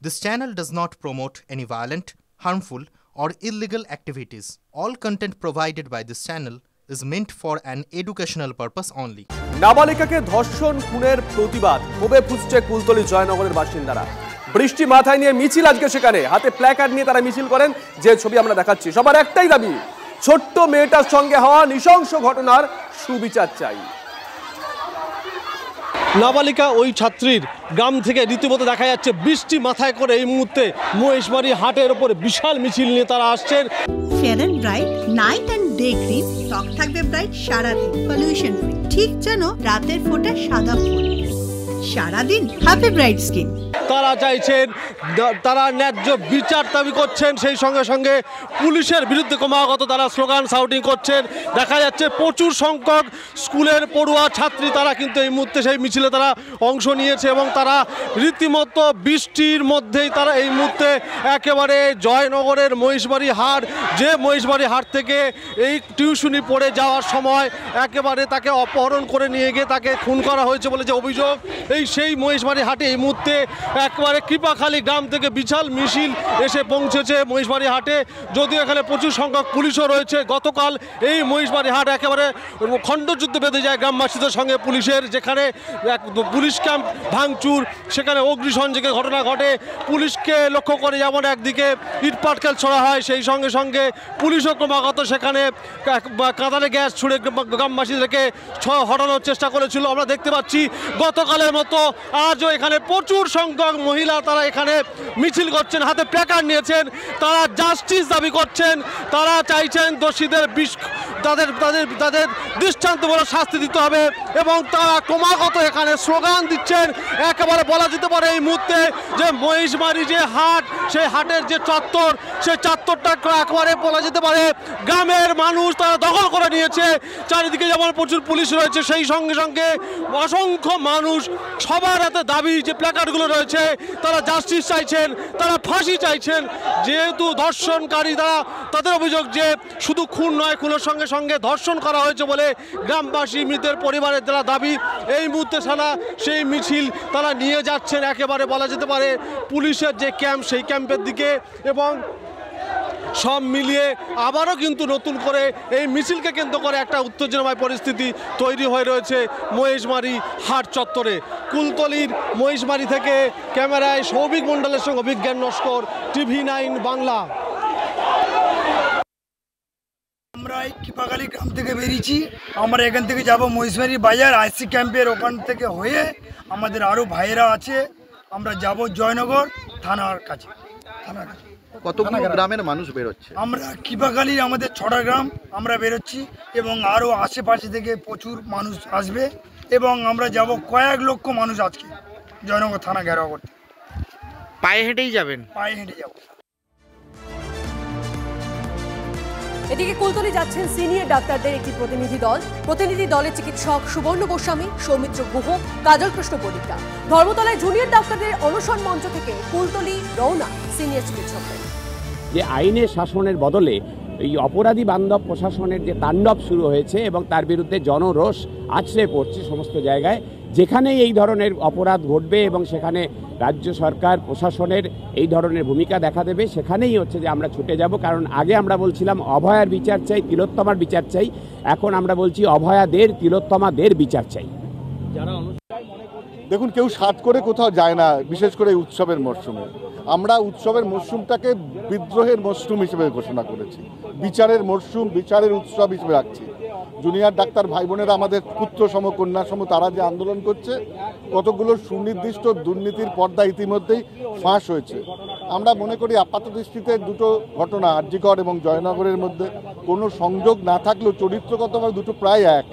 This channel does not promote any violent, harmful, or illegal activities. All content provided by this channel is meant for an educational purpose only. নাবালিকাকে ধর্ষণ খুনের প্রতিবাদ ক্ষোভে ফুঁসছে কুলতলি জয়নগরের বাসিন্দারা। বৃষ্টি মাথায় নিয়ে মিছিল আজকে সেখানে হাতে প্ল্যাকার্ড নিয়ে তারা মিছিল করেন, যে ছবি আমরা দেখাচ্ছি। সবার একটাই দাবি, ছোট্ট মেয়েটার সঙ্গে হওয়া নৃশংস ঘটনার সুবিচার চাই। নাবালিকা ওই ছাত্রীর গ্রাম থেকে রীতিমতো দেখা যাচ্ছে বৃষ্টি মাথায় করে এই মুহূর্তে মহেশবাড়ি হাটের ওপরে বিশাল মিছিল নিয়ে তারা আসছেন। Fair and bright night and day cream, ত্বক থাকবে ব্রাইট সারাদিন, পলিউশন ফ্রি, ঠিক যেন রাতের ফোঁটা সাদা ফুল। সারাদিন হ্যাপি ব্রাইট স্কিন। তারা চাইছেন, তারা ন্যায্য বিচার দাবি করছেন, সেই সঙ্গে সঙ্গে পুলিশের বিরুদ্ধে ক্রমাগত তারা স্লোগান শাউটিং করছেন। দেখা যাচ্ছে প্রচুর সংখ্যক স্কুলের পড়ুয়া ছাত্রী তারা কিন্তু এই মুহূর্তে সেই মিছিলে তারা অংশ নিয়েছে এবং তারা রীতিমতো বৃষ্টির মধ্যেই তারা এই মুহূর্তে একেবারে জয়নগরের মহেশবাড়ি হাট, যে মহেশবাড়ি হাট থেকে এই টিউশনি পড়ে যাওয়ার সময় একেবারে তাকে অপহরণ করে নিয়ে গিয়ে তাকে খুন করা হয়েছে বলে যে অভিযোগ, সেই মহেশবাড়ি হাটে এই মুহূর্তে একবারে কৃপাখালী গ্রাম থেকে বিশাল মিছিল এসে পৌঁছেছে মহেশবাড়ি হাটে। যদিও এখানে প্রচুর সংখ্যক পুলিশও রয়েছে। গতকাল এই মহেশবাড়ি হাট একেবারে খণ্ডযুদ্ধ বেঁধে যায় গ্রামবাসীদের সঙ্গে পুলিশের, যেখানে পুলিশ ক্যাম্প ভাঙচুর, সেখানে অগ্নিসংযোগের ঘটনা ঘটে। পুলিশকে লক্ষ্য করে যেমন একদিকে ইট পাটকেল ছোড়া হয়, সেই সঙ্গে সঙ্গে পুলিশও ক্রমাগত সেখানে কাঁদানে গ্যাস ছুড়ে গ্রামবাসীদেরকে হটানোর চেষ্টা করেছিল। আমরা দেখতে পাচ্ছি গতকালের মতো আজও এখানে প্রচুর সংখ্যক মহিলা তারা এখানে মিছিল করছেন, হাতে প্ল্যাকার্ড নিয়েছেন। তারা জাস্টিস দাবি করছেন, তারা চাইছেন দোষীদের তাদের দৃষ্টান্তমূলক শাস্তি দিতে হবে এবং তারা ক্রমাগত এখানে স্লোগান দিচ্ছেন। একেবারে বলা যেতে পারে এই মুহূর্তে যে মহেশবাড়ি যে হাট, সেই হাটের যে চত্বর, সেই চত্বরটা একেবারে বলা যেতে পারে গ্রামের মানুষ তারা দখল করে নিয়েছে। চারিদিকে যেমন প্রচুর পুলিশ রয়েছে, সেই সঙ্গে সঙ্গে অসংখ্য মানুষ, সবার হাতে দাবি যে প্ল্যাকার্ডগুলো রয়েছে, তারা জাস্টিস চাইছেন, তারা ফাঁসি চাইছেন। যেহেতু ধর্ষণকারী তাদের অভিযোগ যে শুধু খুন নয়, খুনের সঙ্গে সঙ্গে ধর্ষণ করা হয়েছে বলে গ্রামবাসী মৃতের পরিবারের যারা দাবি, এই মুহূর্তে সারা সেই মিছিল তারা নিয়ে যাচ্ছেন একেবারে বলা যেতে পারে পুলিশের যে ক্যাম্প, সেই ক্যাম্পের দিকে। এবং সব মিলিয়ে আবারও কিন্তু নতুন করে এই মিছিলকে কেন্দ্র করে একটা উত্তেজনাময় পরিস্থিতি তৈরি হয়ে রয়েছে মহেশবাড়ি হাট চত্বরে। কুলতলির মহেশবাড়ি থেকে ক্যামেরায় সৌভিক মণ্ডলের সঙ্গে অভিজ্ঞান নস্কর, TV9 বাংলা। আমরা এই কৃপাখালী গ্রাম থেকে বেরিয়েছি। আমরা এখান থেকে যাব মহেশবাড়ি বাজার, আইসি ক্যাম্পের ওখান থেকে হয়ে আমাদের আরও ভাইয়েরা আছে, আমরা যাব জয়নগর থানার কাছে। কতগুলো গ্রামের মানুষ বেরোচ্ছে? আমরা কৃপাখালী আমাদের 6টা গ্রাম আমরা বেরোচ্ছি এবং আরও আশেপাশে থেকে প্রচুর মানুষ আসবে এবং আমরা যাব কয়েক লক্ষ মানুষ আজকে জয়নগর থানা ঘেরাও করতে। পায়ে হেঁটেই যাবেন? পায়ে হেঁটে যাব। এদিকে কুলতলি যাচ্ছেন সিনিয়র ডাক্তারদের একটি প্রতিনিধি দলে চিকিৎসক সুবর্ণ গোস্বামী, সৌমিত্র গুহ, কাজল কৃষ্ণ পরিকা। ধর্মতলায় জুনিয়র ডাক্তারদের অনশন মঞ্চ থেকে কুলতলি রওনা সিনিয়র চিকিৎসকদের। যে আইনের শাসনের বদলে এই অপরাধী বান্ধব প্রশাসনের যে তাণ্ডব শুরু হয়েছে এবং তার বিরুদ্ধে জনরোষ আছড়ে পড়ছে সমস্ত জায়গায়, যেখানেই এই ধরনের অপরাধ ঘটবে এবং সেখানে রাজ্য সরকার প্রশাসনের এই ধরনের ভূমিকা দেখা দেবে, সেখানেই হচ্ছে যে আমরা ছুটে যাব। কারণ আগে আমরা বলছিলাম অভয়ার বিচার চাই, তিলোত্তমার বিচার চাই, এখন আমরা বলছি অভয়াদের, তিলোত্তমাদের বিচার চাই। দেখুন, কেউ সাত করে কোথাও যায় না, বিশেষ করে উৎসবের মরশুমে। আমরা উৎসবের মরশুমটাকে বিদ্রোহের মরশুম হিসেবে ঘোষণা করেছি, বিচারের মরশুম, বিচারের উৎসব হিসেবে রাখছি। জুনিয়র ডাক্তার ভাই বোনেরা, আমাদের পুত্র সম কন্যা সম, তারা যে আন্দোলন করছে, কতগুলো সুনির্দিষ্ট দুর্নীতির পর্দা ইতিমধ্যেই ফাঁস হয়েছে। আমরা মনে করি আপাত দৃষ্টিতে দুটো ঘটনা, আরজিকর এবং জয়নগরের মধ্যে কোনো সংযোগ না থাকলেও চরিত্রগতভাবে দুটো প্রায় এক।